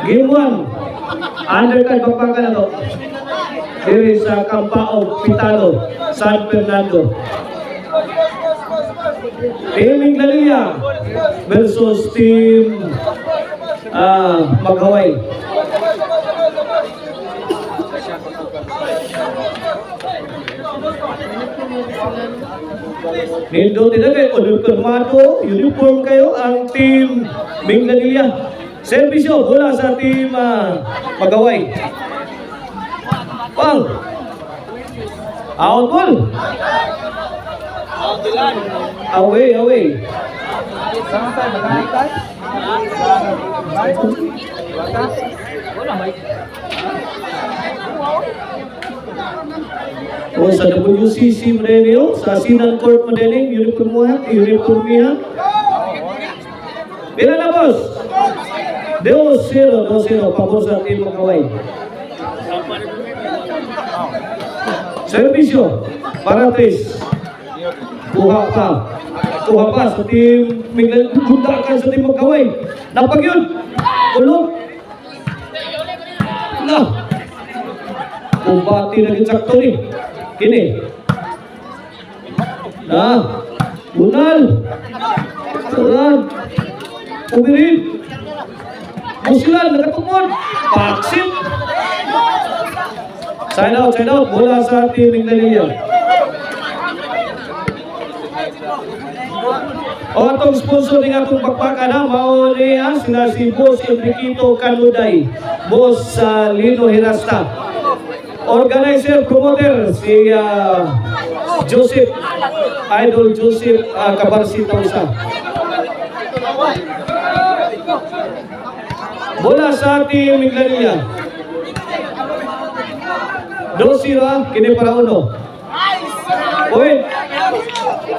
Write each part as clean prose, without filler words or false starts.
Game 1. Undercard pagpaka na to. Diri sa Campao, Pitalo, San Fernando. Team Inglalia versus Team Magaway. Nindo tinagay, uniformado, uniform kayo ang Team Inglalia. Servisyo, bola sa Team Magaway. Pang! Out ball! Away, away. O sa WCC Modelio, sa Sinan Court Modeling, uniform niya. Bila na, boss? 2-0, pabor sa Team Magaway. Servisyo, para 3. Kuha pa sa Team Minglan, bundakan sa Team Magaway. Napag yun. Ulog. Na. Kumbati na rin sakto ni. Kini. Na. Bunal. Sarang. Umirin. Musilan, nakatumod. Paksin. Side out. Bola sa Team Minglan. O atong sponsor ng atong pagpaka na mao niya sila si Boss Enriquito Canuday, Boss Lino Hirasta. Organizer, promoter si Joseph, Idol Joseph Cabarsita Usa. Bola sa Team Minglanilla. 2-0 kini para uno. Point.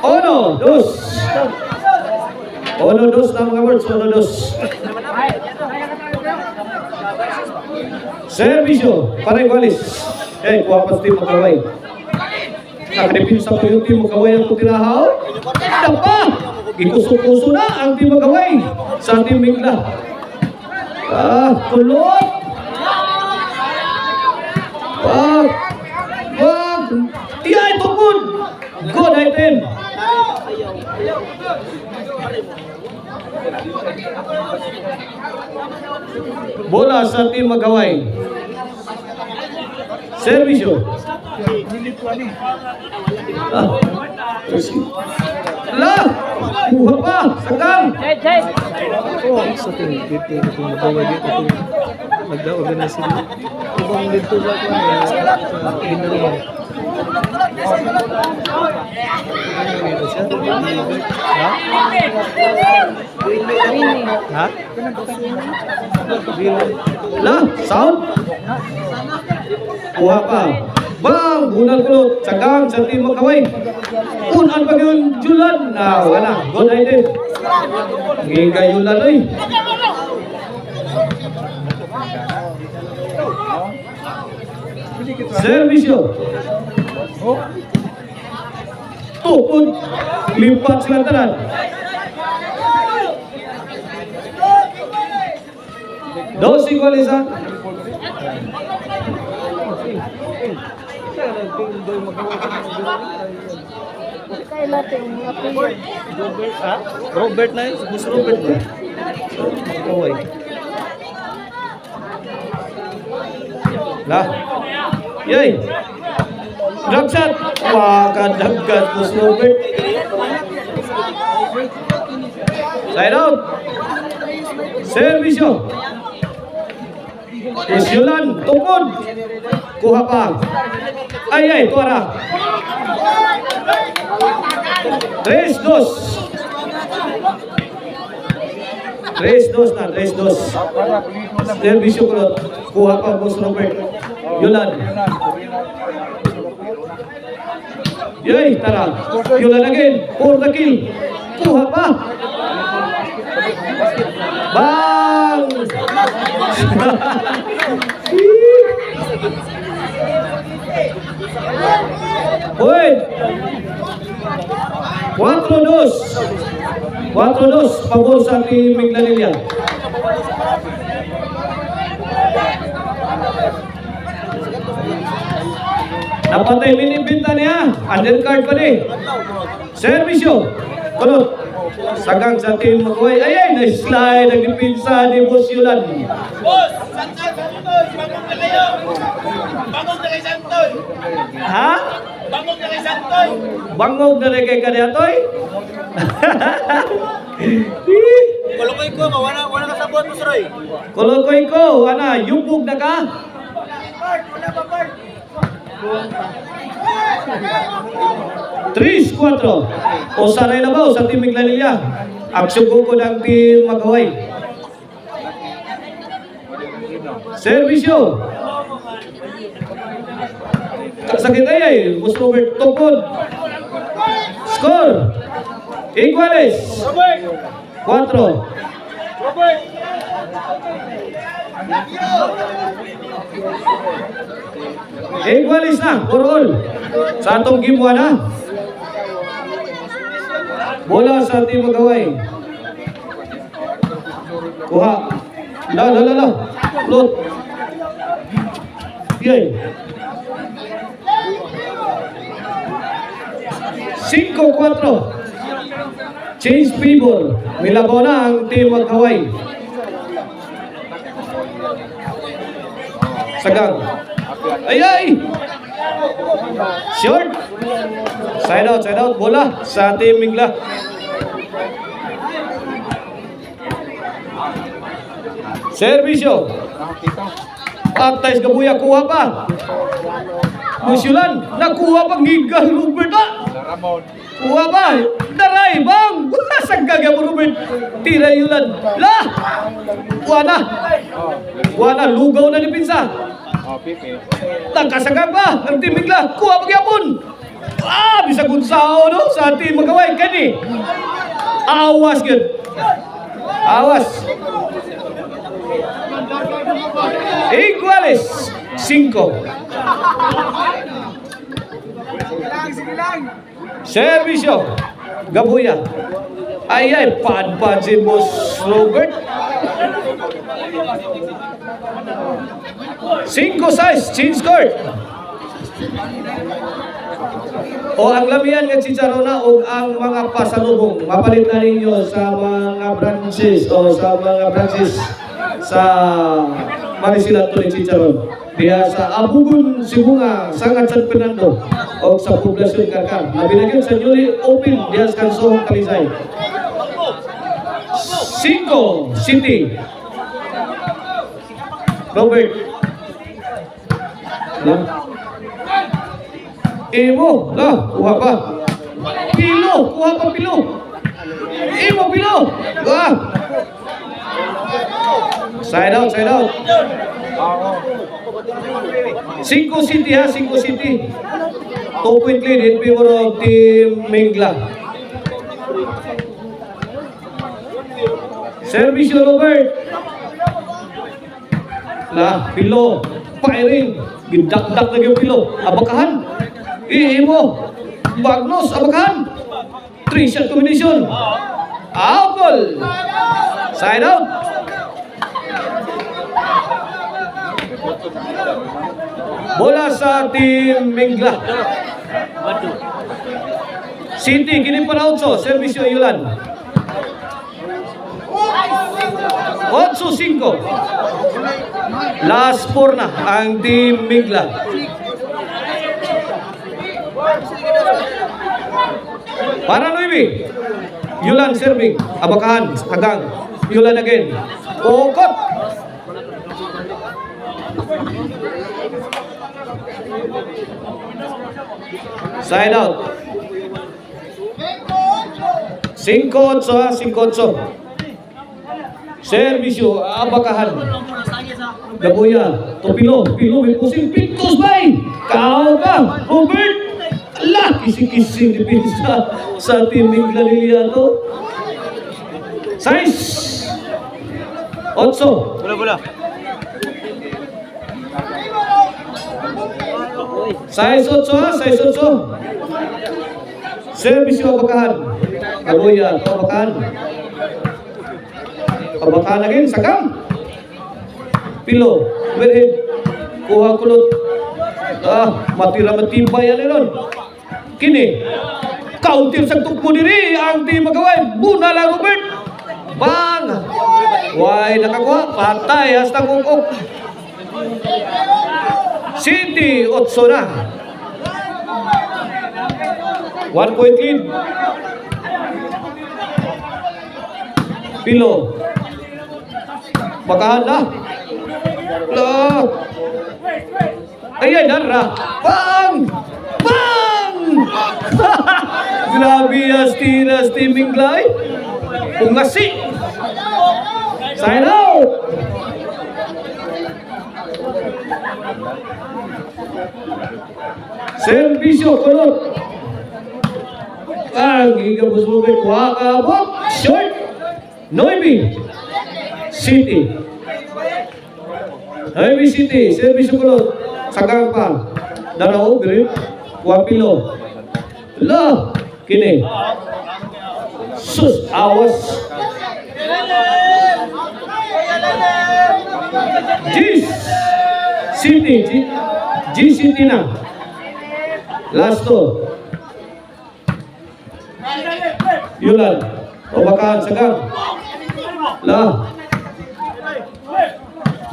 Ono, 2. Ono 2 na mga words, ono 2. Servisyo, para igualis. Kuha pa sa Team Magaway. Nakadipin sa yung Team Magaway ang kutirahaw. Dapa! Ikuso-kuso na ang Team Magaway sa Team Mingla. Kulot! Tiyay, tukod! Good item! Bola sa Team Magaway. Servisyo. Kuha pa! Sagang! Sa tingin, dito itong Magaway dito itong nagda-organize sila. Ibang dito ba ito sa Gindaluman. Ha? Sound? Kuha pa. Bang! Bunal kulot. Sagang sa Team Magaway. Unan pa yun, Julan. Wala. Good idea. Ngingay Julan ay. Servisyo. Tukod. Limpat sila tanan. Dos igualiza. Robert na yun. Gusto Robert na. Magaway. Lah. Yay. Drop shot. Wakadagkat po si Robert. Side out. Servisyo. Isyolan. Tukod. Kuha pa. Ay, tuara. 3-2. 3-2 na, 3-2. Servisyo ko. Kuha pa po si Robert. Yulan. Yay, tara. Yulan again. For the kill. Kuha pa. Bang! Hoy! 4-2. 4-2. Pabor sa Team Minglanilla. Napatay minibinta niya. Undercard pa ni. Servisyo. Kulot. Sagang sa team Magway. Ay, na-slide ang dipinsa ni Boss Yulan. Boss, Santoy, bangog na kayo. Bangog na kay Santoy. Ha? Bangog na kay Santoy. Bangog na rin kay Kanyatoy? Kulukoy ko, wala ka sa boss, Roy. Kolokoy ko, ana, yubog na ka? Wala pa, Bart. 3-4. O sanay na ba o sa team Miglanilla? Aksyon ko ng team Magaway. Servisyo. Sakit ay, Boss Robert Tungkod. Score. Iguales. 4. Iguales na, for all. Sa atong game 1 na. Bola sa team Magaway. Kuha. La. Load. Yay. 5-4. Change favor. Milabaw na ang team Magaway. Sagang. Ay! Short. Side out. Bola sa team Mingla. Servisyo. Aktais Gabuya, kuha pa. Musyulan, nakuha pang gigal Robert ah. Kuha pa. Daray, bang. Sagagya mo Robert. Tira yulan. La. Kuha na, lugaw na ni Pinsa. Tangkasagag pa. Ang team Mingla, kuha pa gyapon. Bisa gunsao no sa team Magaway kani. Awas gyud. Awas. Iguales 5. Servisyo Gabuya. Ay, pad si Boss Robert. 5-6, change court. O ang lamian ng Chicharona o ang mga pasalubong mapalit na ninyo sa mga branches o sa mga branches sa Marisilato ni Chicharon. Diya sa Abugon, Sibunga, Sangat San Fernando o sa Poblasyon Karkar. Nabinagyan sa newly open diya sa Kansohong Kalisay. 5 City. Robert. Imo, kuha pa. Kuha pa Pilo. Imo, Pilo. Side out. 5 City ha, 5 City. 2-point lead in favor of team Mingla. Servisyo Robert. Pilo. Firing. Gidakdak lagi yung Pilo. Abakahan. Imo. Bagnos. Abakahan. 3-shot combination. Ball. Side out. Bola sa team Mingla. City, kini para 8. Servisyo Yulan. 8-5. Last 4 na ang team Mingla. Para Luibi. Yulan serving. Abakahan. Hagang. Yulan again. Okot. Side out. 5-8 5-8. Servisyo, Abakahan. Gabuya, Pilo, may pusing pintos bay. Kao ka, Robert. Ala, kising-kising di pinsa sa team Mingla Liliato. 6 8. Bola. 6-8. Servisyo Abakahan. Gabuya, Abakahan. Abakahan again, Sagam. Pilo, overhead. Kuha kulot. Matira-matibay yan ron. Kini. Counter sa tukmo diri. Ang di magaway. Buna lang, Robert. Bang! Why, nakakuha. Patay. Hasta kukok. City, 8 na. 1 point lead. Pilo. Bakahan na. Ayan, Nara. Bang! Bang! Grabe, Asti Minglay. Pungasi. Sign out. Servisyo, kulot. Ang higabos mo may wakabot. Short. Noibi. City. Noibi City. Servisyo, kulot. Sagang pa. Daraw, grip. Wapilo. La. Kini. Sus. Awas. Gis. City. G City na. Last to. Yulan. Obakan sagang. La.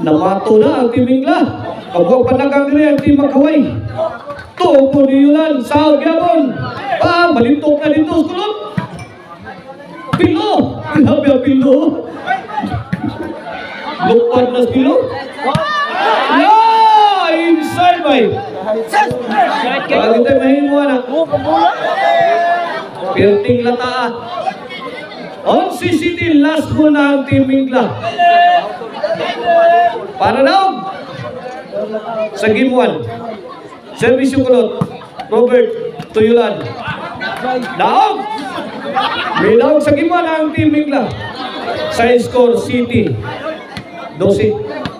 Namato na ang timingla. Pagwag panagang rin ang tim magkaway. Tupo ni Yulan. Sa gyapon. Malintok na dito. Kulot. Pilo. Grabe ang pilo. Lupad na pilo. Inside by. Pag ito'y mahimuan na. Pirting lataan. On City, last mo na ang Team Mingla. Pananaw. Sa game 1. Servisyo kulot. Robert Tuyulan. Daog. May daog sa game 1 ang Team Mingla. Sa score City. 12.